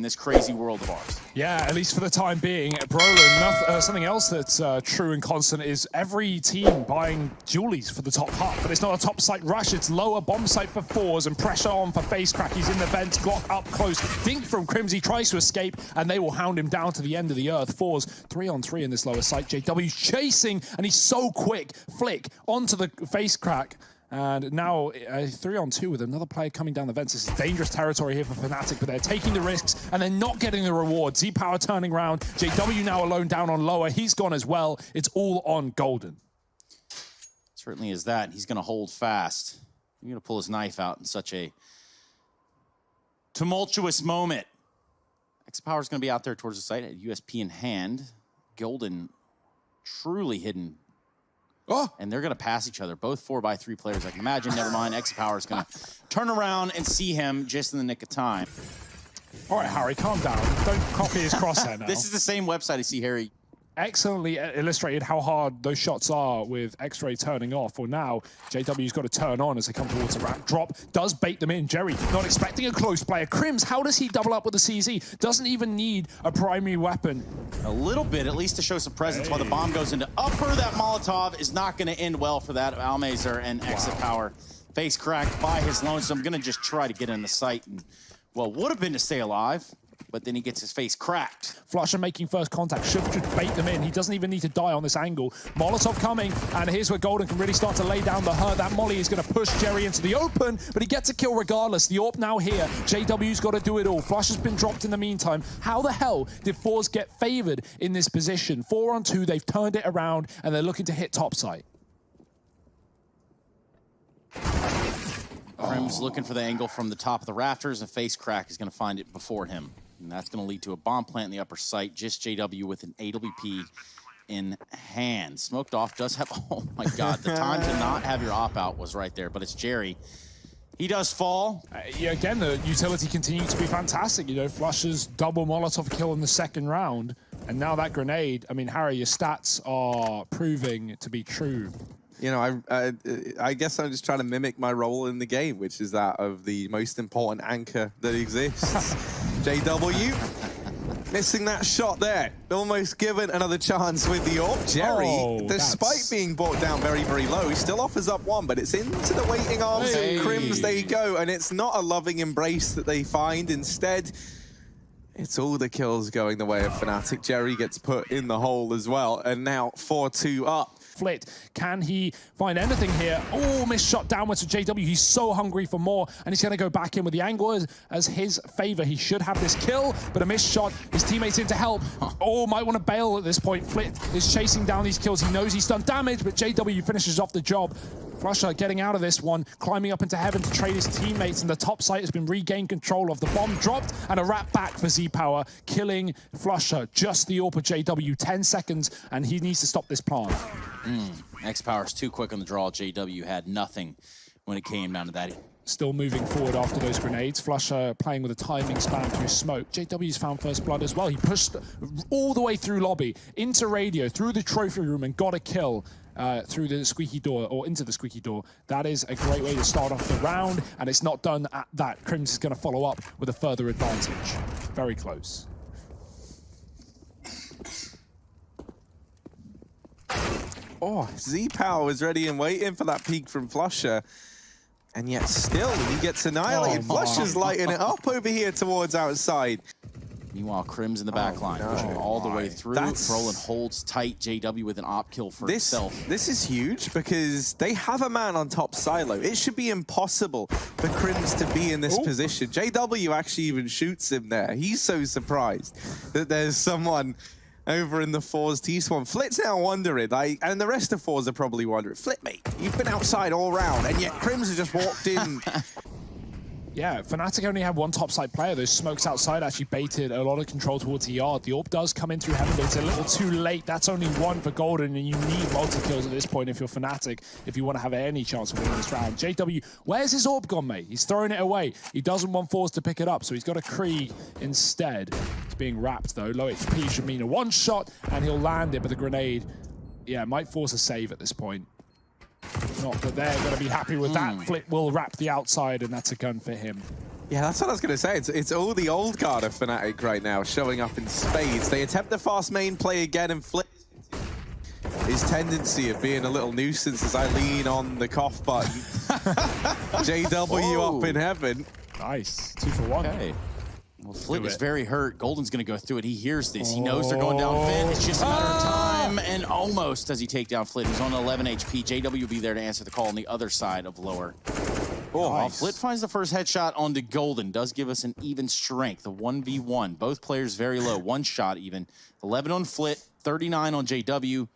in this crazy world of ours. Yeah, at least for the time being. Brolin, something else that's true and constant is every team buying dualies for the top hut, but it's not a top site rush, it's lower bomb site for forZe and pressure on for FaceCrack. He's in the vent, Glock up close. Dink from Crimsy tries to escape, and they will hound him down to the end of the earth. forZe 3-on-3 in this lower site. JW's chasing, and he's so quick. Flick onto the FaceCrack. And now a 3-on-2 with another player coming down the vents. This is dangerous territory here for Fnatic, but they're taking the risks and they're not getting the reward. Z-Power turning around. JW now alone down on lower. He's gone as well. It's all on Golden. Certainly is that. He's going to hold fast. He's going to pull his knife out in such a tumultuous moment. X-Power's going to be out there towards the site at USP in hand. Golden truly hidden. Oh. And they're going to pass each other, both 4x3 players. I can imagine, never mind, X-Power is going to turn around and see him just in the nick of time. All right, Harry, calm down. Don't copy his crosshair now. This is the same website I see Harry. Excellently illustrated how hard those shots are with X-Ray turning off. Well, now JW's got to turn on as they come towards the ramp. Drop does bait them in. Jerry not expecting a close player. Crims, how does he double up with the CZ? Doesn't even need a primary weapon. A little bit, at least to show some presence while the bomb goes into upper. That Molotov is not going to end well for that. Almazer and X-Power face cracked by his lone. So I'm going to just try to get in the sight. And, well, would have been to stay alive, but then he gets his face cracked. Flusher making first contact, should bait them in. He doesn't even need to die on this angle. Molotov coming, and here's where Golden can really start to lay down the hurt. That molly is going to push Jerry into the open, but he gets a kill regardless. The AWP now here. JW's got to do it all. Flusher's been dropped in the meantime. How the hell did forZe get favored in this position? 4-on-2, they've turned it around, and they're looking to hit topside. Crim's looking for the angle from the top of the rafters, and FaceCrack is going to find it before him. And that's going to lead to a bomb plant in the upper site. Just JW with an AWP in hand. Smoked off does have, oh my God, the time to not have your op out was right there, but it's Jerry. He does fall. Yeah, again, the utility continues to be fantastic. You know, Flusher's double Molotov kill in the second round. And now that grenade, I mean, Harry, your stats are proving to be true. You know, I guess I'm just trying to mimic my role in the game, which is that of the most important anchor that exists. JW, missing that shot there. Almost given another chance with the AWP. Jerry, despite being brought down very, very low, he still offers up one, but it's into the waiting arms of Crims they go, and it's not a loving embrace that they find. Instead, it's all the kills going the way of Fnatic. Jerry gets put in the hole as well, and now 4-2 up. Flit, can he find anything here? Oh, missed shot downwards to JW. He's so hungry for more, and he's going to go back in with the angle as his favor. He should have this kill, but a missed shot. His teammates in to help. Oh, might want to bail at this point. Flit is chasing down these kills. He knows he's done damage, but JW finishes off the job. Flusher getting out of this one, climbing up into heaven to trade his teammates, and the top site has been regained control of. The bomb dropped, and a wrap back for Z-Power, killing Flusher. Just the AWP of JW, 10 seconds, and he needs to stop this plant. X-Power's too quick on the draw. JW had nothing when it came down to that. Still moving forward after those grenades. Flusher playing with a timing spam through smoke. JW's found first blood as well. He pushed all the way through lobby, into radio, through the trophy room, and got a kill through the squeaky door, or into the squeaky door. That is a great way to start off the round, and it's not done at that. Crims is going to follow up with a further advantage. Very close. Oh, Z-Power is ready and waiting for that peek from Flusher. And yet still, he gets annihilated. Flusher's lighting it up over here towards outside. Meanwhile, Crims in the back line, pushing all the way through. Brolin holds tight. JW with an op kill for himself. This is huge because they have a man on top silo. It should be impossible for Crims to be in this position. JW actually even shoots him there. He's so surprised that there's someone over in the forZe T-Swan. Flit's now wondering, and the rest of forZe are probably wondering, Flit, mate, you've been outside all round, and yet Crims has just walked in. Yeah, Fnatic only had one topside player. Those smokes outside actually baited a lot of control towards the yard. The AWP does come in through heaven, but it's a little too late. That's only one for Golden, and you need multi-kills at this point if you're Fnatic, if you want to have any chance of winning this round. JW, where's his AWP gone, mate? He's throwing it away. He doesn't want forZe to pick it up, so he's got a Krieg instead. It's being wrapped, though. Low HP should mean a one-shot, and he'll land it, but the grenade, yeah, might force a save at this point. Not that they're going to be happy with that. Flit will wrap the outside, and that's a gun for him. Yeah, that's what I was going to say. It's all the old guard of Fnatic right now showing up in spades. They attempt the fast main play again and flip his tendency of being a little nuisance as I lean on the cough button. JW up in heaven. Nice. 2 for 1. Okay. Well, Flit is very hurt. Golden's going to go through it. He hears this. He knows they're going down Finn. It's just a matter of time. And almost does he take down Flit, who's on 11 HP. JW will be there to answer the call on the other side of lower. Oh, nice. Flit finds the first headshot onto Golden. Does give us an even strength, a 1v1. Both players very low, 1 shot even. 11 on Flit, 39 on JW.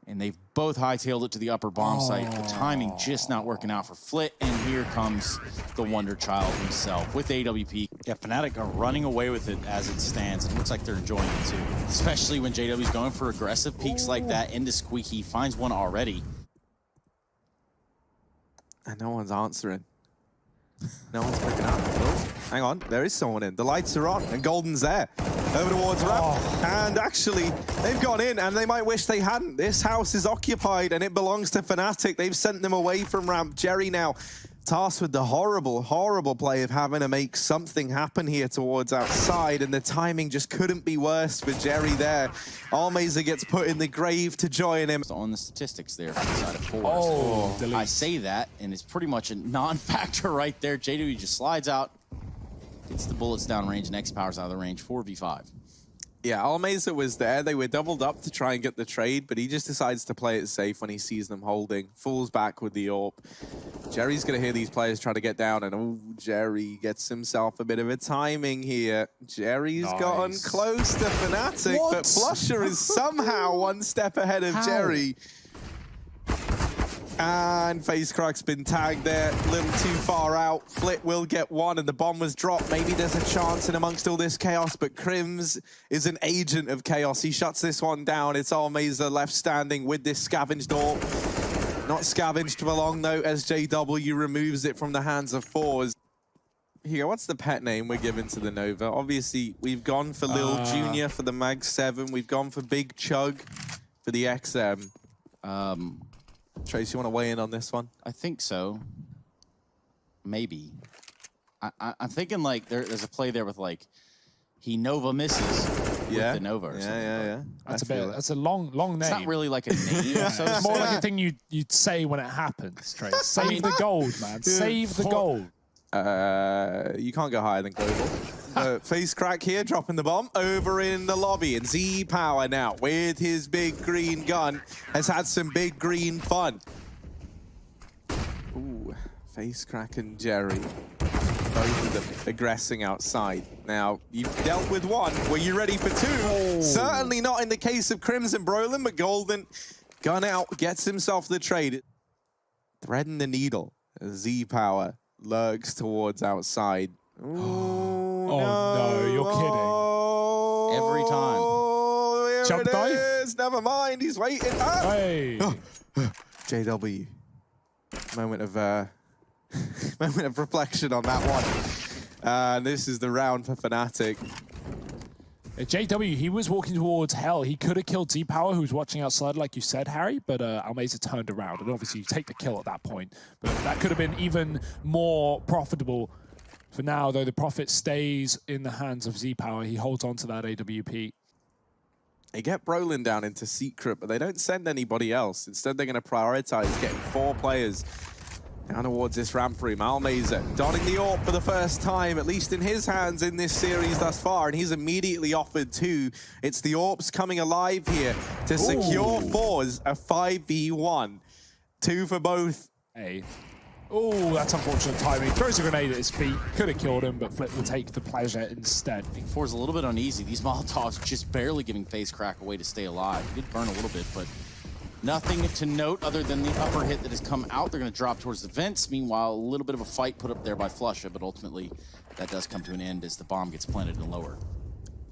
And they've both hightailed it to the upper bomb site. The timing just not working out for Flit. And here comes the Wonder Child himself with AWP. Yeah, Fnatic are running away with it as it stands. It looks like they're enjoying it too. Especially when JW's going for aggressive peaks like that into Squeaky. Finds one already. And no one's answering. No one's picking up. Oh, hang on, there is someone in. The lights are on, and Golden's there. Over towards ramp. And actually, they've gone in, and they might wish they hadn't. This house is occupied, and it belongs to Fnatic. They've sent them away from ramp. Jerry now tasked with the horrible, horrible play of having to make something happen here towards outside, and the timing just couldn't be worse for Jerry there. Almeza gets put in the grave to join him. On the statistics there from the side of forZe. I say that, and it's pretty much a non-factor right there. JW just slides out, gets the bullets down range, and X-Power's out of the range, 4v5. Yeah, Almeza was there. They were doubled up to try and get the trade, but he just decides to play it safe when he sees them holding. Falls back with the AWP. Jerry's going to hear these players try to get down, and oh, Jerry gets himself a bit of a timing here. Jerry's gotten close to Fnatic, but Flusher is somehow 1 step ahead of Jerry. And FaceCrack's been tagged there, a little too far out. Flit will get 1, and the bomb was dropped. Maybe there's a chance in amongst all this chaos, but Crims is an agent of chaos. He shuts this one down. It's Almeza left standing with this scavenged AWP. Not scavenged for long, though, as JW removes it from the hands of forZe. Here, what's the pet name we're giving to the Nova? Obviously, we've gone for Lil Jr. for the Mag 7. We've gone for Big Chug for the XM. Trace, you want to weigh in on this one? I think so. Maybe. I'm thinking like there's a play there with like he Nova misses with the Nova or something. Yeah. That's a long name. It's not really like a name. So it's more like a thing you'd say when it happens, Trace. Save the gold, man. Save the gold. You can't go higher than global. FaceCrack here, dropping the bomb over in the lobby. And Z Power now, with his big green gun, has had some big green fun. Ooh, FaceCrack and Jerry, both of them aggressing outside. Now, you've dealt with 1. Were you ready for 2? Certainly not in the case of Crimson Brolin, but Golden, gun out, gets himself the trade. Threading the needle as Z Power lurks towards outside. Ooh, no, you're kidding. Every time. Jump dive? Never mind, he's waiting. Hey. JW. Moment of reflection on that one. This is the round for Fnatic. JW, he was walking towards hell. He could have killed Z-Power, who was watching outside, like you said, Harry, but Almeza turned around, and obviously you take the kill at that point. But that could have been even more profitable. For now, though, the profit stays in the hands of Z-Power. He holds on to that AWP. They get Brolin down into secret, but they don't send anybody else. Instead, they're going to prioritize getting 4 players down towards this ramp room. Almeza donning the AWP for the first time, at least in his hands in this series thus far, and he's immediately offered 2. It's the AWPs coming alive here to secure forZe a 5v1. 2 for both. Hey. Oh, that's unfortunate timing. Throws a grenade at his feet. Could have killed him, but Flip will take the pleasure instead. forZe a little bit uneasy. These Molotovs just barely giving FaceCrack a way to stay alive. He did burn a little bit, but nothing to note other than the upper hit that has come out. They're going to drop towards the vents. Meanwhile, a little bit of a fight put up there by flusha, but ultimately that does come to an end as the bomb gets planted in lower.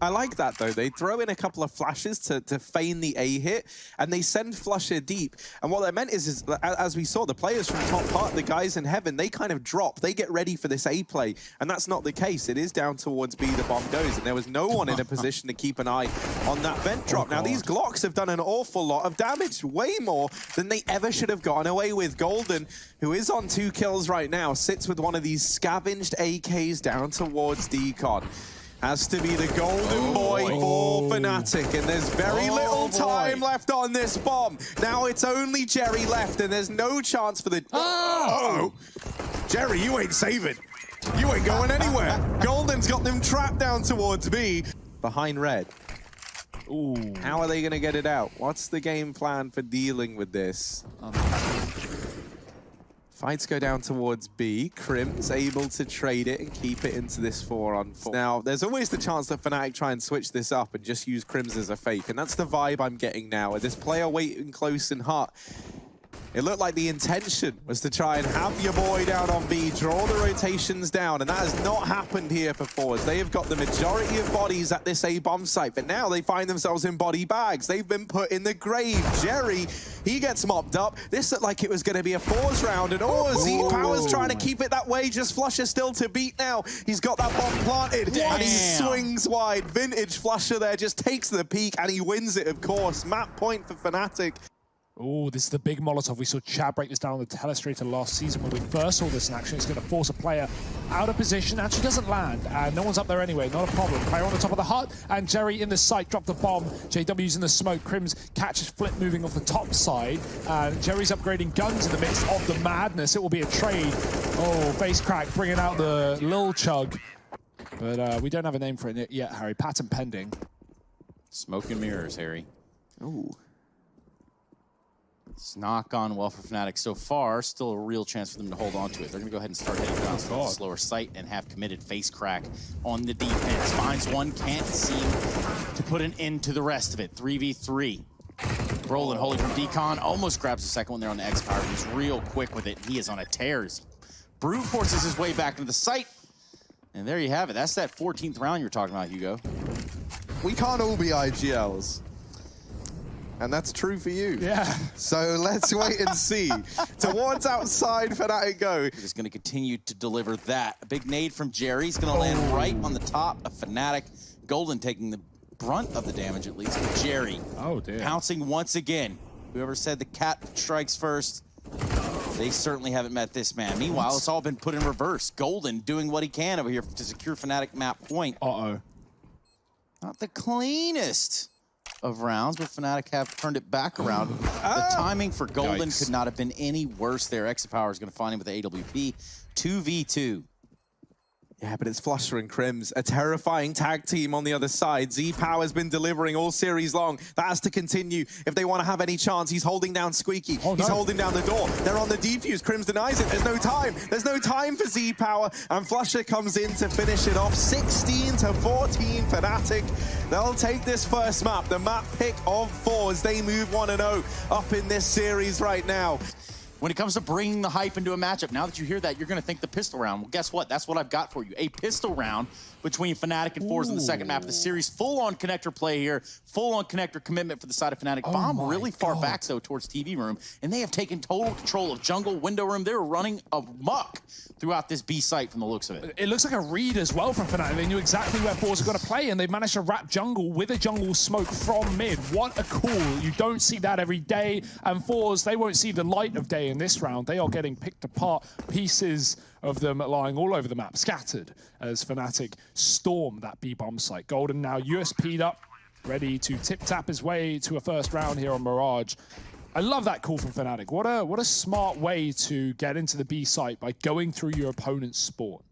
I like that, though. They throw in a couple of flashes to feign the A hit, and they send Flusher deep. And what that meant is as we saw, the players from top part, the guys in heaven, they kind of drop. They get ready for this A play, and that's not the case. It is down towards B, the bomb goes, and there was no one in a position to keep an eye on that vent drop. Now, these Glocks have done an awful lot of damage, way more than they ever should have gotten away with. Golden, who is on 2 kills right now, sits with one of these scavenged AKs down towards Decon. Has to be the golden boy for Fnatic, and there's very little time left on this bomb. Now it's only Jerry left, and there's no chance for the... Uh-oh. Jerry, you ain't saving. You ain't going anywhere. Golden's got them trapped down towards B. Behind red. Ooh. How are they going to get it out? What's the game plan for dealing with this? Fights go down towards B. Crim's able to trade it and keep it into this 4-on-4. Now, there's always the chance that Fnatic try and switch this up and just use Crims as a fake, and that's the vibe I'm getting now. With this player waiting close and hot, it looked like the intention was to try and have your boy down on B, draw the rotations down, and that has not happened here for forZe. They have got the majority of bodies at this A-bomb site, but now they find themselves in body bags. They've been put in the grave. Jerry, he gets mopped up. This looked like it was going to be a forZe round, and Z-Power's trying to keep it that way. Just Flusher still to beat now. He's got that bomb planted, and he swings wide. Vintage Flusher there just takes the peak, and he wins it, of course. Map point for Fnatic. Oh, this is the big Molotov. We saw Chad break this down on the telestrator last season when we first saw this in action. It's going to force a player out of position. Actually doesn't land, and no one's up there anyway. Not a problem. Player on the top of the hut, and Jerry in the site dropped the bomb. JW's in the smoke. Crims catches Flip moving off the top side, and Jerry's upgrading guns in the midst of the madness. It will be a trade. Oh, face crack bringing out the Lil Chug. But we don't have a name for it yet, Harry. Patent pending. Smoke and mirrors, Harry. Ooh. It's not gone well for Fnatic so far. Still a real chance for them to hold on to it. They're going to go ahead and start heading down to a slower site and have committed face crack on the defense. Finds one, can't seem to put an end to the rest of it. 3v3. Brolin holding from Decon, almost grabs the second one there on the X-Power. He's real quick with it. He is on a tear. Brute forces his way back into the site. And there you have it. That's that 14th round you're talking about, Hugo. We can't all be IGLs. And that's true for you. Yeah. So let's wait and see. Towards outside, Fnatic go. Just going to continue to deliver that. A big nade from Jerry. He's going to land right on the top of Fnatic. Golden taking the brunt of the damage, at least, with Jerry. Oh, dear. Pouncing once again. Whoever said the cat strikes first, they certainly haven't met this man. Meanwhile, it's all been put in reverse. Golden doing what he can over here to secure Fnatic map point. Uh-oh. Not the cleanest of rounds, but Fnatic have turned it back around. The timing for Golden could not have been any worse there. X-Power is going to find him with the AWP. 2v2. Yeah, but it's Flusher and Crims, a terrifying tag team on the other side. Z-Power's been delivering all series long. That has to continue if they want to have any chance. He's holding down Squeaky. He's holding down the door. They're on the defuse. Crims denies it. There's no time. There's no time for Z-Power. And Flusher comes in to finish it off. 16-14 Fnatic. They'll take this first map, the map pick of forZe. They move 1-0 up in this series right now. When it comes to bringing the hype into a matchup, now that you hear that, you're going to think the pistol round. Well, guess what? That's what I've got for you. A pistol round between Fnatic and forZe in the second map of the series. Full-on connector play here. Full-on connector commitment for the side of Fnatic. Bomb really far back, though, towards TV room. And they have taken total control of jungle, window room. They're running amok throughout this B site from the looks of it. It looks like a read as well from Fnatic. They knew exactly where forZe were going to play, and they managed to wrap jungle with a jungle smoke from mid. What a call. You don't see that every day. And forZe, they won't see the light of day in this round. They are getting picked apart, pieces of them lying all over the map, scattered as Fnatic storm that B-bomb site. Golden now USP'd up, ready to tip-tap his way to a first round here on Mirage. I love that call from Fnatic. What a smart way to get into the B site by going through your opponent's spawn.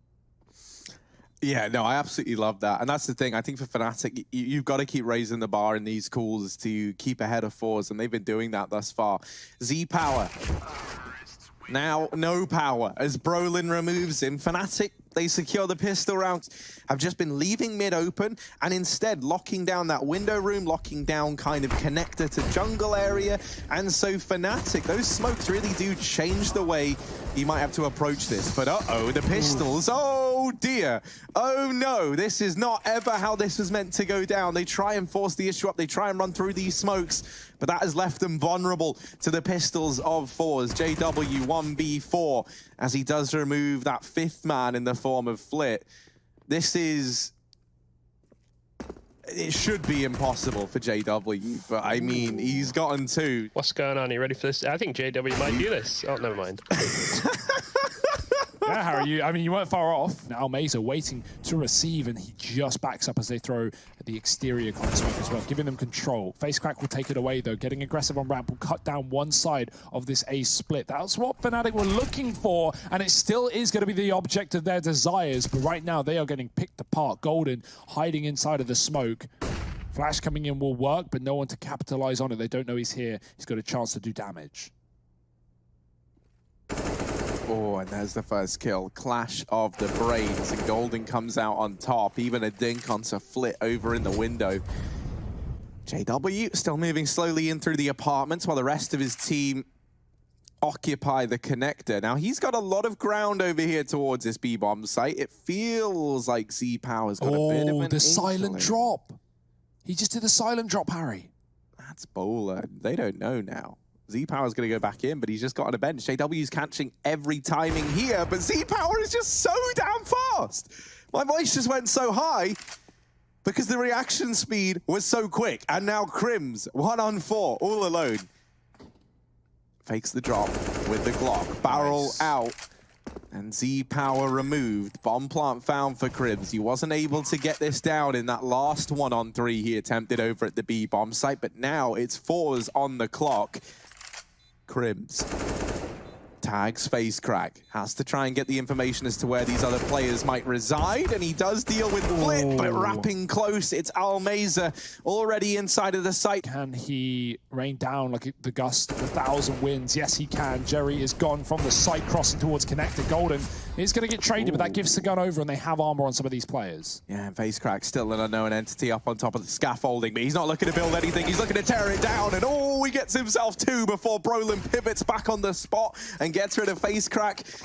Yeah, no, I absolutely love that. And that's the thing. I think for Fnatic, you've got to keep raising the bar in these calls to keep ahead of forZe, and they've been doing that thus far. Z-Power. Now, no power as Brolin removes him. Fnatic They secure the pistol round, have just been leaving mid open and instead locking down that window room, locking down kind of connector to jungle area. And so Fnatic, those smokes really do change the way you might have to approach this. But uh-oh, the pistols, oh dear. Oh no, this is not ever how this was meant to go down. They try and force the issue up, they try and run through these smokes, but that has left them vulnerable to the pistols of forZe. JW 1v4 as he does remove that 5th man in the form of Flit. This is... It should be impossible for JW, but I mean, he's gotten 2. What's going on? Are you ready for this? I think JW might do this. Oh, never mind. Yeah, Harry, I mean, you weren't far off. Now Mesa waiting to receive, and he just backs up as they throw the exterior kind of smoke as well, giving them control. FaceCrack will take it away, though. Getting aggressive on ramp will cut down one side of this A split. That's what Fnatic were looking for, and it still is going to be the object of their desires. But right now, they are getting picked apart. Golden hiding inside of the smoke. Flash coming in will work, but no one to capitalize on it. They don't know he's here. He's got a chance to do damage. Oh, and there's the first kill. Clash of the brains, and Golden comes out on top. Even a dink onto Flit over in the window. JW still moving slowly in through the apartments while the rest of his team occupy the connector. Now, he's got a lot of ground over here towards this B-bomb site. It feels like Z-Power's got a bit of an the silent inkling. drop. He just did a silent drop, Harry. That's bowler. They don't know now. Z-Power's going to go back in, but he's just got on a bench. JW's catching every timing here, but Z-Power is just so damn fast. My voice just went so high because the reaction speed was so quick. And now Crims, 1-on-4, all alone. Fakes the drop with the Glock. Barrel out. And Z-Power removed. Bomb plant found for Crims. He wasn't able to get this down in that last 1-on-3 he attempted over at the B-bomb site, but now it's forZe on the clock. Crims tags FaceCrack, has to try and get the information as to where these other players might reside, and he does deal with Flit, but wrapping close, it's Almeza already inside of the site. Can he rain down like the gust of 1,000 winds? Yes, he can. Jerry is gone from the site, crossing towards connector. Golden is going to get traded, but that gives the gun over, and they have armor on some of these players. Yeah, and FaceCrack still an unknown entity up on top of the scaffolding, but he's not looking to build anything. He's looking to tear it down, and he gets himself 2 before Brolin pivots back on the spot and gets rid of FaceCrack.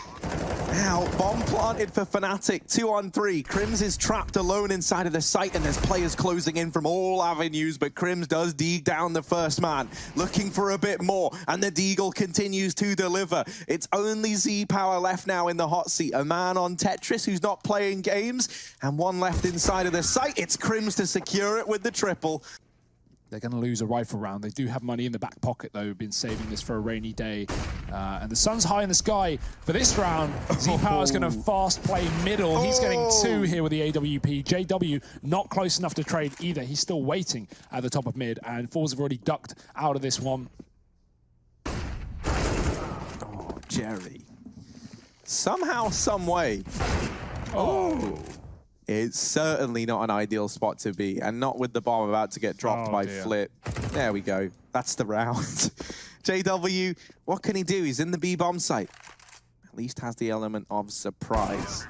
Now, bomb planted for Fnatic, 2-on-3. Crims is trapped alone inside of the site, and there's players closing in from all avenues, but Crims does dig down the first man, looking for a bit more, and the Deagle continues to deliver. It's only Z-Power left now in the hot seat, a man on Tetris who's not playing games, and one left inside of the site. It's Crims to secure it with the triple. They're going to lose a rifle round. They do have money in the back pocket, though. Been saving this for a rainy day. And the sun's high in the sky for this round. Z-Power's going to fast play middle. He's getting 2 here with the AWP. JW not close enough to trade either. He's still waiting at the top of mid, and forZe have already ducked out of this one. Oh, Jerry. Somehow, some way. Oh. It's certainly not an ideal spot to be, and not with the bomb about to get dropped by Flit. There we go. That's the round. JW, what can he do? He's in the B-bomb site. At least has the element of surprise.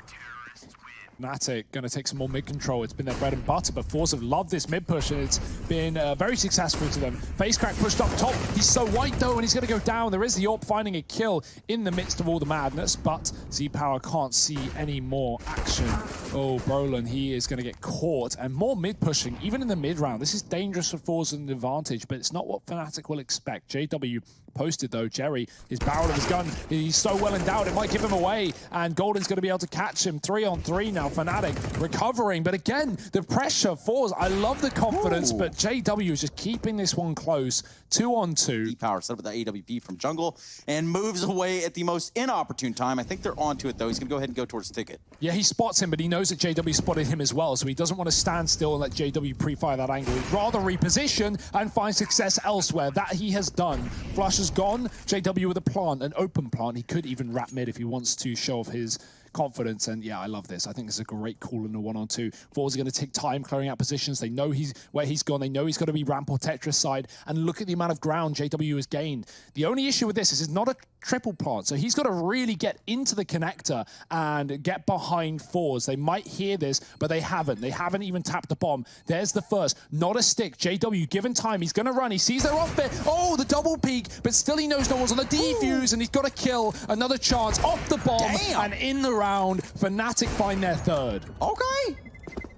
Fnatic going to take some more mid control. It's been their bread and butter, but forZe have loved this mid push, and it's been very successful to them. FaceCrack pushed up top. He's so white, though, and he's going to go down. There is the AWP finding a kill in the midst of all the madness, but Z-Power can't see any more action. Oh, Brolin, he is going to get caught, and more mid pushing, even in the mid round. This is dangerous for forZe and an advantage, but it's not what Fnatic will expect. JW posted, though. Jerry, his barrel of his gun, he's so well endowed, it might give him away, and Golden's going to be able to catch him. 3-on-3 now. Fnatic recovering, but again, the pressure forZe. I love the confidence, but JW is just keeping this one close. 2-on-2. Z-Power set up with the AWP from jungle and moves away at the most inopportune time. I think they're onto it, though. He's going to go ahead and go towards Ticket. Yeah, he spots him, but he knows that JW spotted him as well, so he doesn't want to stand still and let JW pre-fire that angle. He'd rather reposition and find success elsewhere. That he has done. Flush is gone. JW with a plant, an open plant. He could even wrap mid if he wants to show off his confidence. And yeah, I love this. I think it's a great call in the 1-on-2. forZe are going to take time clearing out positions. They know where he's gone. They know he's got to be ramp or Tetris side. And look at the amount of ground JW has gained. The only issue with this is it's not a triple plant. So he's got to really get into the connector and get behind forZe. They might hear this, but they haven't. They haven't even tapped the bomb. There's the first. Not a stick. JW, given time, he's going to run. He sees their off bit. Oh, the double peek, but still he knows no one's on the defuse, and he's got to kill. Another chance off the bomb. Damn. And in the round, Fnatic find their third. Okay.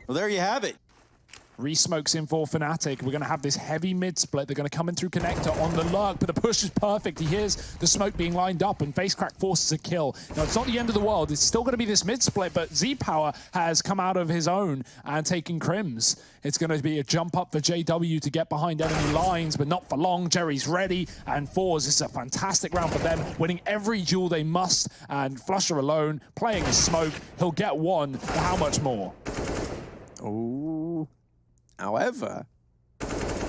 Well, there you have it. Re-smokes in for Fnatic. We're going to have this heavy mid-split. They're going to come in through connector on the lurk, but the push is perfect. He hears the smoke being lined up, and FaceCrack forces a kill. Now, it's not the end of the world. It's still going to be this mid-split, but Z-Power has come out of his own and taken Crims. It's going to be a jump up for JW to get behind enemy lines, but not for long. Jerry's ready, and forZe, this is a fantastic round for them, winning every duel they must, and Flusher alone, playing a smoke. He'll get one, but how much more? Oh. However,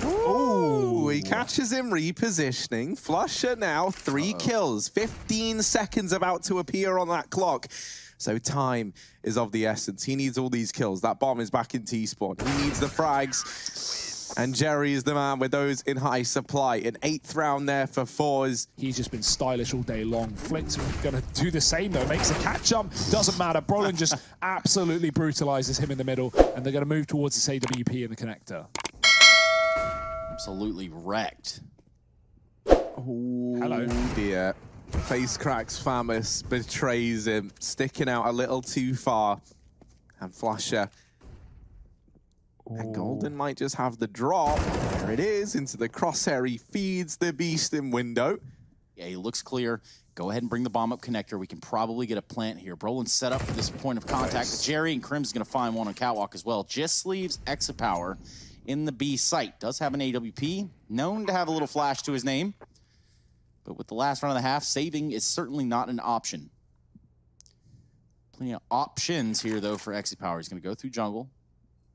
ooh, he catches him repositioning. Flusher now, 3 kills. 15 seconds about to appear on that clock. So time is of the essence. He needs all these kills. That bomb is back in T-spawn. He needs the frags. And Jerry is the man with those in high supply. An 8th round there for forZe. He's just been stylish all day long. Flick's going to do the same, though. Makes a catch jump. Doesn't matter. Brolin just absolutely brutalizes him in the middle. And they're going to move towards this AWP in the connector. Absolutely wrecked. Oh, hello. Dear. FaceCrack's Famous betrays him. Sticking out a little too far. And Flusher. And Golden might just have the drop. There it is, into the crosshair. He feeds the beast in window. Yeah, he looks clear. Go ahead and bring the bomb up connector. We can probably get a plant here. Brolin's set up for this point of contact. Nice. Jerry and Crim's going to find one on catwalk as well. Just leaves Exapower in the B site. Does have an AWP, known to have a little flash to his name. But with the last round of the half, saving is certainly not an option. Plenty of options here, though, for Exapower. He's going to go through jungle.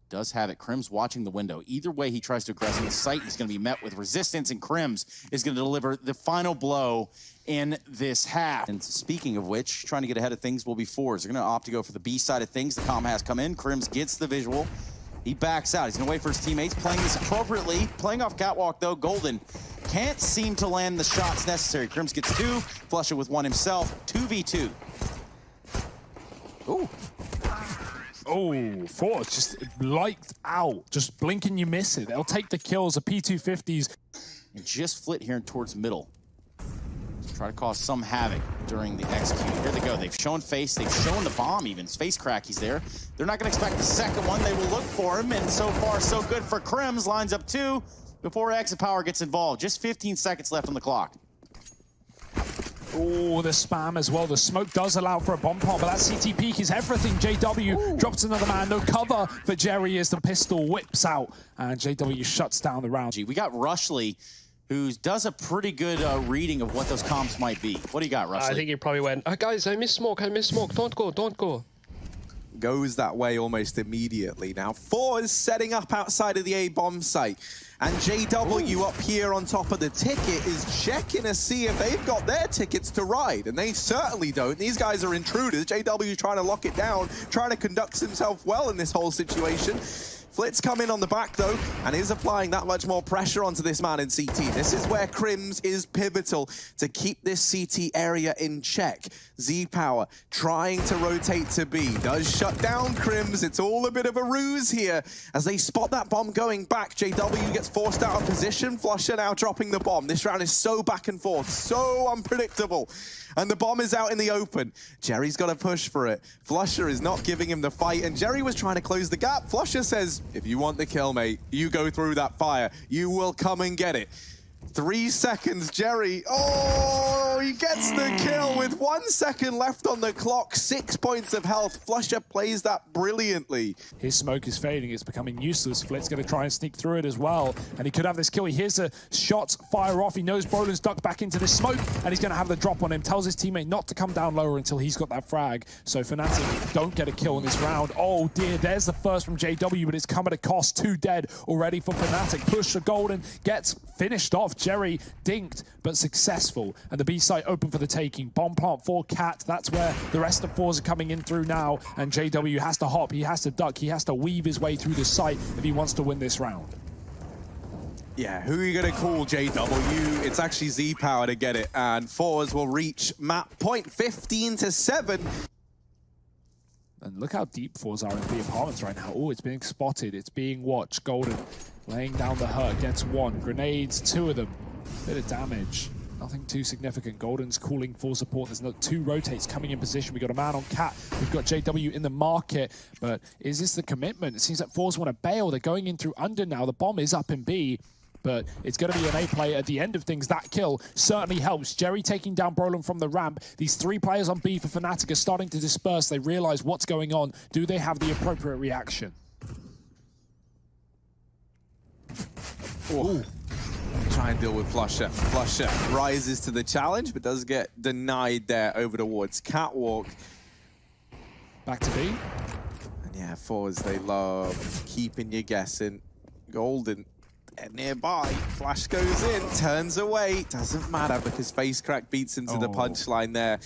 Does have it. Crim's watching the window. Either way he tries to aggress in the site, he's going to be met with resistance, and Crims is going to deliver the final blow in this half. And speaking of which, trying to get ahead of things will be forZe. They're going to opt to go for the B side of things. The comm has come in. Crims gets the visual. He backs out. He's going to wait for his teammates. Playing this appropriately. Playing off catwalk, though. Golden can't seem to land the shots necessary. Crims gets 2. Flusher with 1 himself. 2v2. Ooh. Oh, forZe just lights out. Just blink and you miss it. They'll take the kills. The P250s. And just flit here towards middle. Try to cause some havoc during the execute. Here they go. They've shown face. They've shown the bomb even. FaceCrack, he's there. They're not going to expect the second one. They will look for him. And so far, so good for Crims. Lines up 2 before Exapower gets involved. Just 15 seconds left on the clock. Oh, the spam as well. The smoke does allow for a bomb plant, but that CT peak is everything. JW drops another man. No cover for Jerry as the pistol whips out, and JW shuts down the round. We got Rushley, who does a pretty good reading of what those comps might be. What do you got, Rushley? I think he probably went, guys, I miss smoke. Don't go, don't go. Goes that way almost immediately. Now, forZe setting up outside of the A bomb site. And JW up here on top of the ticket is checking to see if they've got their tickets to ride. And they certainly don't. These guys are intruders. JW trying to lock it down, trying to conduct himself well in this whole situation. Flit's come in on the back, though, and is applying that much more pressure onto this man in CT. This is where Crims is pivotal to keep this CT area in check. Z-Power trying to rotate to B. Does shut down Crims. It's all a bit of a ruse here. As they spot that bomb going back, JW gets forced out of position. Flusher now dropping the bomb. This round is so back and forth, so unpredictable. And the bomb is out in the open. Jerry's got to push for it. Flusher is not giving him the fight, and Jerry was trying to close the gap. Flusher says, if you want the kill, mate, you go through that fire. You will come and get it. 3 seconds, Jerry. Oh, he gets the kill with 1 second left on the clock. 6 points of health. Flusher plays that brilliantly. His smoke is fading. It's becoming useless. Flit's going to try and sneak through it as well. And he could have this kill. He hears the shots fire off. He knows Brolin's ducked back into the smoke, and he's going to have the drop on him. Tells his teammate not to come down lower until he's got that frag. So Fnatic don't get a kill in this round. Oh dear, there's the first from JW, but it's come at a cost. 2 dead already for Fnatic. Push for Golden, gets finished off. Jerry dinked, but successful. And the B site open for the taking. Bomb plant for Cat. That's where the rest of forZe are coming in through now. And JW has to hop. He has to duck. He has to weave his way through the site if he wants to win this round. Yeah, who are you going to call, JW? It's actually Z-Power to get it, and forZe will reach map point 15-7. And look how deep forZe are in the apartments right now. Oh, it's being spotted. It's being watched. Golden laying down the hurt. Gets one. Grenades, two of them. Bit of damage. Nothing too significant. Golden's calling for support. There's no two rotates coming in position. We got a man on Cat. We've got JW in the market. But is this the commitment? It seems like forZe want to bail. They're going in through under now. The bomb is up in B. But it's going to be an A play at the end of things. That kill certainly helps. Jerry taking down Brolin from the ramp. These three players on B for Fnatic are starting to disperse. They realize what's going on. Do they have the appropriate reaction? Ooh. Try and deal with Flusher. Flusher rises to the challenge, but does get denied there over towards Catwalk. Back to B. And yeah, forZe, they love keeping you guessing. Golden nearby, flash goes in, turns away, doesn't matter because FaceCrack beats him to the punchline there.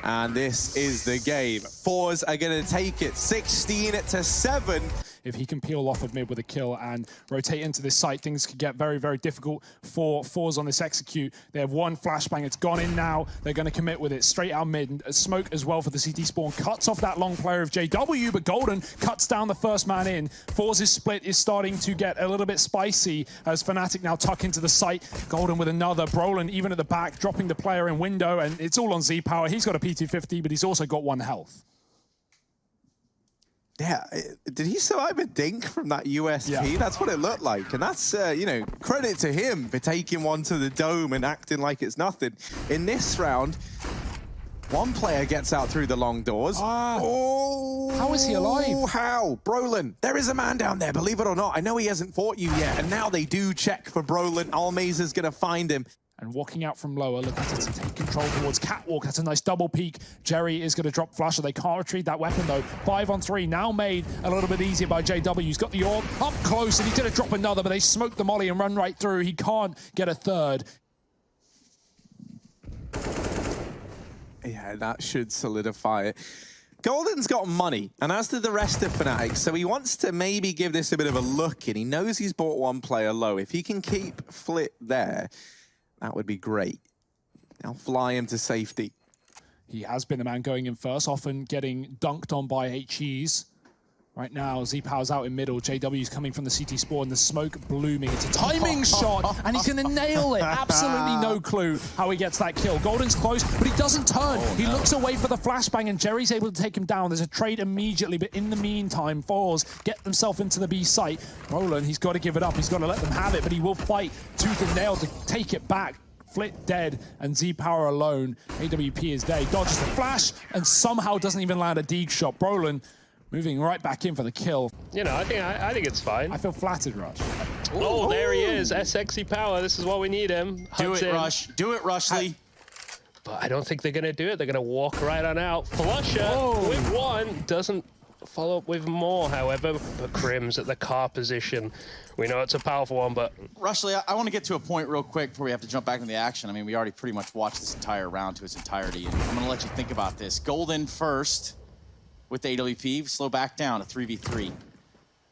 And this is the game. forZe are going to take it 16-7. If he can peel off of mid with a kill and rotate into this site, things could get very, very difficult for forZe on this execute. They have one flashbang. It's gone in now. They're going to commit with it straight out mid. Smoke as well for the CT spawn. Cuts off that long player of JW, but Golden cuts down the first man in. forZe's split is starting to get a little bit spicy as Fnatic now tuck into the site. Golden with another. Brolin even at the back, dropping the player in window, and it's all on Z-Power. He's got a P250, but he's also got 1 health. Yeah, did he survive a dink from that USP? Yeah. That's what it looked like. And that's, you know, credit to him for taking one to the dome and acting like it's nothing. In this round, one player gets out through the long doors. How is he alive? How? Brolin, there is a man down there, believe it or not. I know he hasn't fought you yet, and now they do check for Brolin. Almazer's going to find him. And walking out from lower, looking to take control towards Catwalk. That's a nice double peek. Jerry is going to drop Flusher. They can't retrieve that weapon, though. 5-on-3, now made a little bit easier by JW. He's got the orb up close, and he's going to drop another, but they smoke the molly and run right through. He can't get a third. Yeah, that should solidify it. Golden's got money, and as did the rest of Fnatic, so he wants to maybe give this a bit of a look in. He knows he's bought one player low. If he can keep Flit there, that would be great. Now fly him to safety. He has been the man going in first, often getting dunked on by HEs. Right now, Z-Power's out in middle. JW's coming from the CT spawn. The smoke blooming. It's a timing shot, and he's going to nail it. Absolutely no clue how he gets that kill. Golden's close, but he doesn't turn. He looks away for the flashbang, and Jerry's able to take him down. There's a trade immediately, but in the meantime, forZe get themselves into the B site. Brolin, he's got to give it up. He's got to let them have it, but he will fight tooth and nail to take it back. Flit dead, and Z-Power alone. AWP is dead. He dodges the flash, and somehow doesn't even land a dig shot. Brolin moving right back in for the kill. You know, I think it's fine. I feel flattered, Rush. Oh, there he is. SXE power. This is what we need him. Do it, Rush. Do it, Rushley. But I don't think they're going to do it. They're going to walk right on out. Flusher with one. Doesn't follow up with more, however. But Crim's at the car position. We know it's a powerful one, but... Rushley, I want to get to a point real quick before we have to jump back into the action. I mean, we already pretty much watched this entire round to its entirety, and I'm going to let you think about this. Golden first with the AWP, slow back down, a 3v3.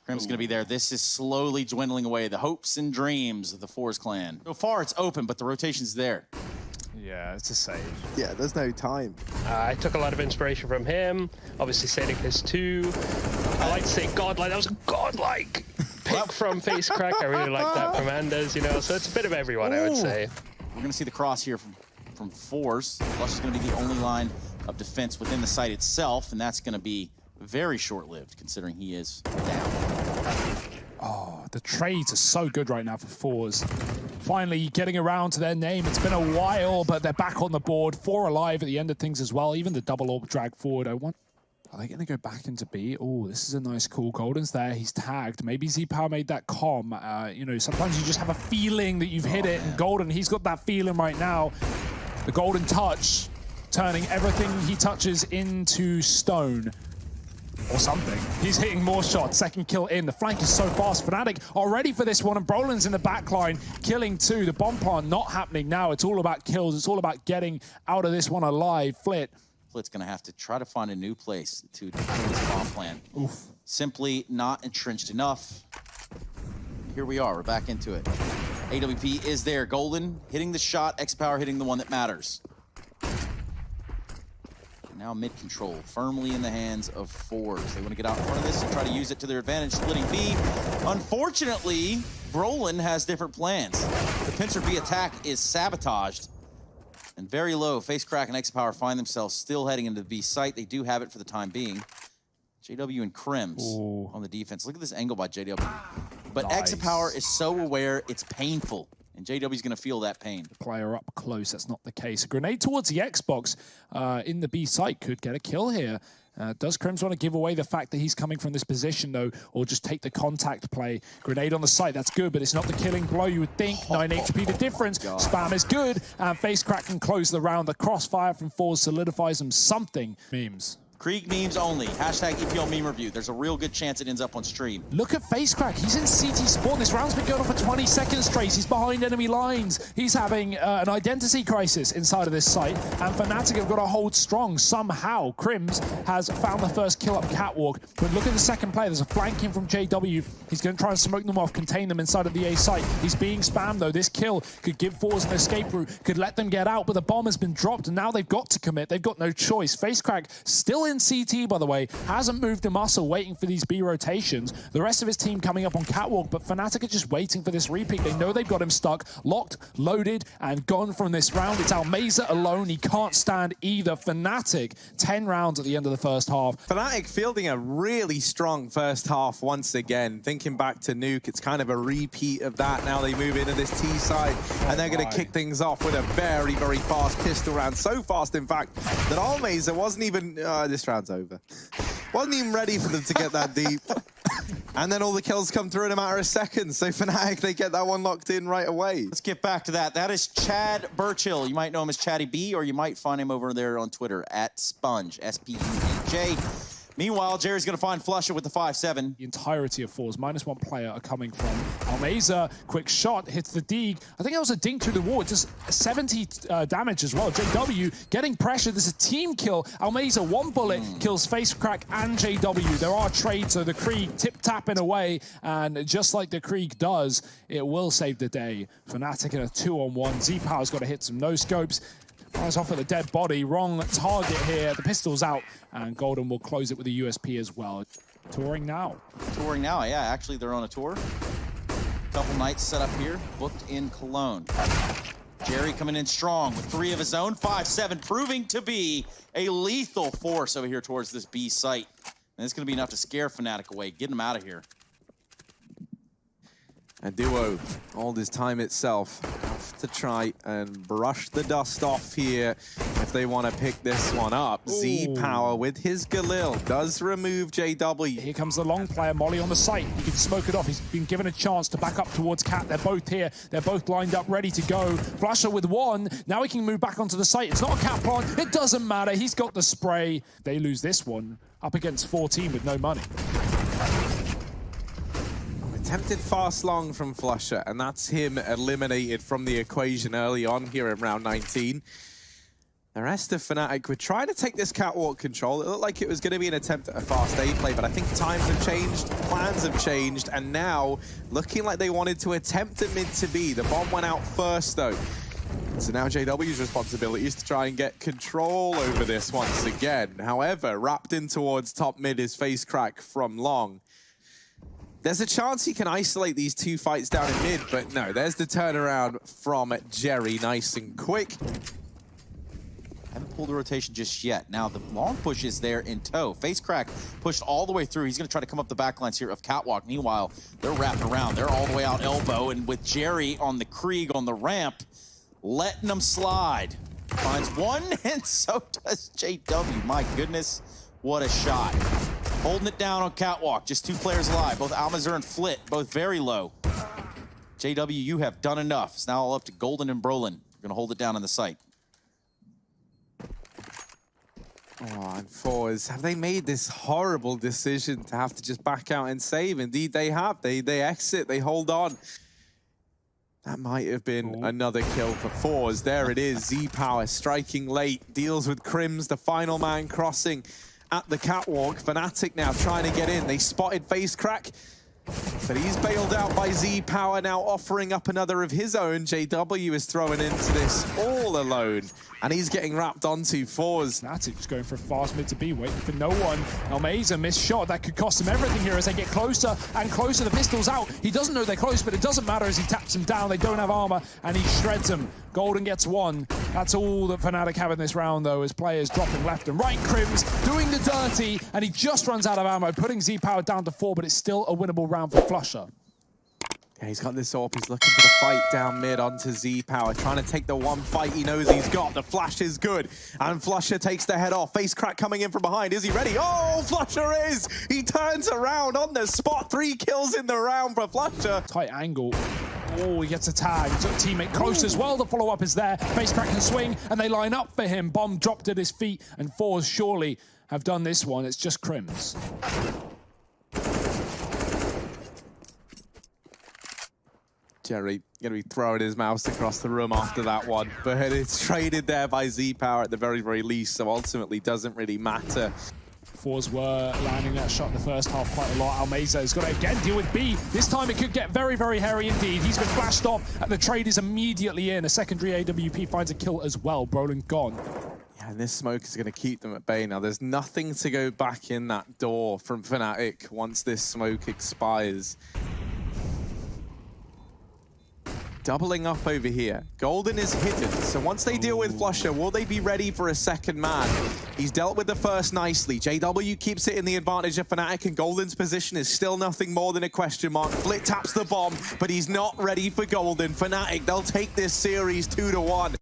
Crim's going to be there. This is slowly dwindling away. The hopes and dreams of the forZe clan. So far, it's open, but the rotation's there. Yeah, it's a save. Yeah, there's no time. I took a lot of inspiration from him. Obviously, Fnatic is too. I like to say godlike. That was a godlike pick from FaceCrack. I really like that from Anders, you know. So it's a bit of everyone, I would say. We're going to see the cross here from forZe. Flush is going to be the only line of defense within the site itself, and that's going to be very short-lived, considering he is down. Oh, the trades are so good right now for forZe. Finally getting around to their name. It's been a while, but they're back on the board. 4 alive at the end of things as well. Even the double orb drag forward. Are they going to go back into B? Oh, this is a nice call. Golden's there. He's tagged. Maybe Z-Power made that comm. You know, sometimes you just have a feeling that you've hit it. And Golden, he's got that feeling right now. The Golden touch, turning everything he touches into stone. or something. He's hitting more shots. Second kill in. The flank is so fast. Fnatic are ready for this one, and Brolin's in the back line, killing two. The bomb plant not happening now. It's all about kills. It's all about getting out of this one alive. Flit's going to have to try to find a new place to defend this bomb plant. Oof. Simply not entrenched enough. Here we are. We're back into it. AWP is there. Golden hitting the shot. X-Power hitting the one that matters. Now mid-control, firmly in the hands of forZe. They want to get out in front of this and try to use it to their advantage, splitting B. Unfortunately, Brolin has different plans. The pincer B attack is sabotaged. And very low, FaceCrack and X-Power find themselves still heading into the B site. They do have it for the time being. JW and Crims on the defense. Look at this angle by JW. But nice. X-Power is so aware, it's painful. And JW's going to feel that pain. Player up close, that's not the case. A grenade towards the Xbox in the B site could get a kill here. Does Crims want to give away the fact that he's coming from this position, though, or just take the contact play? Grenade on the site, that's good, but it's not the killing blow you would think. 9 HP the difference. Spam is good, and FaceCrack can close the round. The crossfire from forZe solidifies them something. Memes. Krieg memes only. Hashtag EPL meme review. There's a real good chance it ends up on stream. Look at FaceCrack. He's in CT spawn. This round's been going on for 20 seconds straight. He's behind enemy lines. He's having an identity crisis inside of this site. And Fnatic have got to hold strong somehow. Crims has found the first kill up Catwalk. But look at the second play. There's a flanking from JW. He's going to try and smoke them off, contain them inside of the A site. He's being spammed, though. This kill could give forZe an escape route, could let them get out. But the bomb has been dropped, and now they've got to commit. They've got no choice. FaceCrack still in CT, by the way, hasn't moved a muscle, waiting for these B rotations. The rest of his team coming up on Catwalk, but Fnatic are just waiting for this repeat. They know they've got him stuck, locked, loaded, and gone from this round. It's Almeza alone. He can't stand either. Fnatic, 10 rounds at the end of the first half. Fnatic fielding a really strong first half once again. Thinking back to Nuke, it's kind of a repeat of that. Now they move into this T side, and they're going to kick things off with a very, very fast pistol round. So fast, in fact, that Almeza wasn't even... this round's over. Wasn't even ready for them to get that deep. And then all the kills come through in a matter of seconds. So Fnatic, they get that one locked in right away. Let's get back to that. That is Chad Burchill. You might know him as Chatty B, or you might find him over there on Twitter at Sponge, S-P-U-N-J. Meanwhile, Jerry's going to find Flusher with the 5-7. The entirety of forZe, -1 player are coming from Almeza. Quick shot, hits the dig. I think that was a dink through the wall. Just 70 damage as well. JW getting pressure. There's a team kill. Almeza, one bullet, kills FaceCrack and JW. There are trades, so the Krieg tip-tapping away. And just like the Krieg does, it will save the day. Fnatic in a 2-on-1. Z-Power's got to hit some no-scopes. Fires off at the dead body. Wrong target here. The pistol's out, and Golden will close it with a USP as well. Touring now. Touring now, yeah. Actually, they're on a tour. Couple nights set up here, booked in Cologne. Jerry coming in strong with 3 of his own. 5-7 proving to be a lethal force over here towards this B site. And it's going to be enough to scare Fnatic away. Get him out of here. A duo, all this time itself, have to try and brush the dust off here if they want to pick this one up. Z-Power with his Galil does remove JW. Here comes the long player, Molly on the site. He can smoke it off. He's been given a chance to back up towards Cat. They're both here. They're both lined up, ready to go. Flusher with 1. Now he can move back onto the site. It's not a Cat plant. It doesn't matter. He's got the spray. They lose this one up against 14 with no money. Attempted fast long from Flusher, and that's him eliminated from the equation early on here in round 19. The rest of Fnatic were trying to take this Catwalk control. It looked like it was going to be an attempt at a fast A play, but I think times have changed, plans have changed, and now looking like they wanted to attempt at mid to B. The bomb went out first, though. So now JW's responsibility is to try and get control over this once again. However, wrapped in towards top mid is FaceCrack from long. There's a chance he can isolate these 2 fights down in mid, but no, there's the turnaround from Jerry, nice and quick. Haven't pulled the rotation just yet. Now the long push is there in tow. FaceCrack pushed all the way through. He's going to try to come up the back lines here of Catwalk. Meanwhile, they're wrapping around. They're all the way out elbow, and with Jerry on the Krieg on the ramp, letting them slide. Finds 1, and so does JW. My goodness, what a shot. Holding it down on Catwalk. Just 2 players alive. Both Almazur and Flit, both very low. JW, you have done enough. It's now all up to Golden and Brolin. We're going to hold it down on the site. Oh, and forZe, have they made this horrible decision to have to just back out and save? Indeed, they have. They exit, they hold on. That might have been another kill for forZe. There it is, Z-Power striking late, deals with Crims, the final man crossing at the catwalk. Fnatic now trying to get in. They spotted FaceCrack, but he's bailed out by Z-Power, now offering up another of his own. JW is throwing into this all alone, and he's getting wrapped onto forZe. Fnatic just going for a fast mid to B, waiting for no one. Almeza missed shot. That could cost him everything here as they get closer and closer. The pistol's out. He doesn't know they're close, but it doesn't matter as he taps him down. They don't have armor, and he shreds them. Golden gets one. That's all that Fnatic have in this round, though, as players dropping left and right. Crims doing the dirty, and he just runs out of ammo, putting Z-Power down to 4, but it's still a winnable round for flusha. Yeah, he's got this AWP. He's looking for the fight down mid onto Z-Power, trying to take the one fight he knows he's got. The flash is good, and flusha takes the head off. FaceCrack coming in from behind. Is he ready? Oh, flusha is! He turns around on the spot. 3 kills in the round for flusha. Tight angle. Oh, he gets a tag. Took teammate close as well. The follow-up is there. FaceCrack can swing, and they line up for him. Bomb dropped at his feet, and forZe surely have done this one. It's just Crims. Jerry going to be throwing his mouse across the room after that one, but it's traded there by Z-Power at the very, very least, so ultimately doesn't really matter. forZe were landing that shot in the first half quite a lot. Almeza has got to again deal with B. This time it could get very, very hairy indeed. He's been flashed off, and the trade is immediately in. A secondary AWP finds a kill as well. Brolin gone. Yeah, and this smoke is going to keep them at bay now. There's nothing to go back in that door from Fnatic once this smoke expires. Doubling up over here. Golden is hidden, so once they deal with flusha, will they be ready for a second man? He's dealt with the first nicely. JW keeps it in the advantage of Fnatic, and Golden's position is still nothing more than a question mark. Flit taps the bomb, but he's not ready for Golden. Fnatic, they'll take this series 2-1.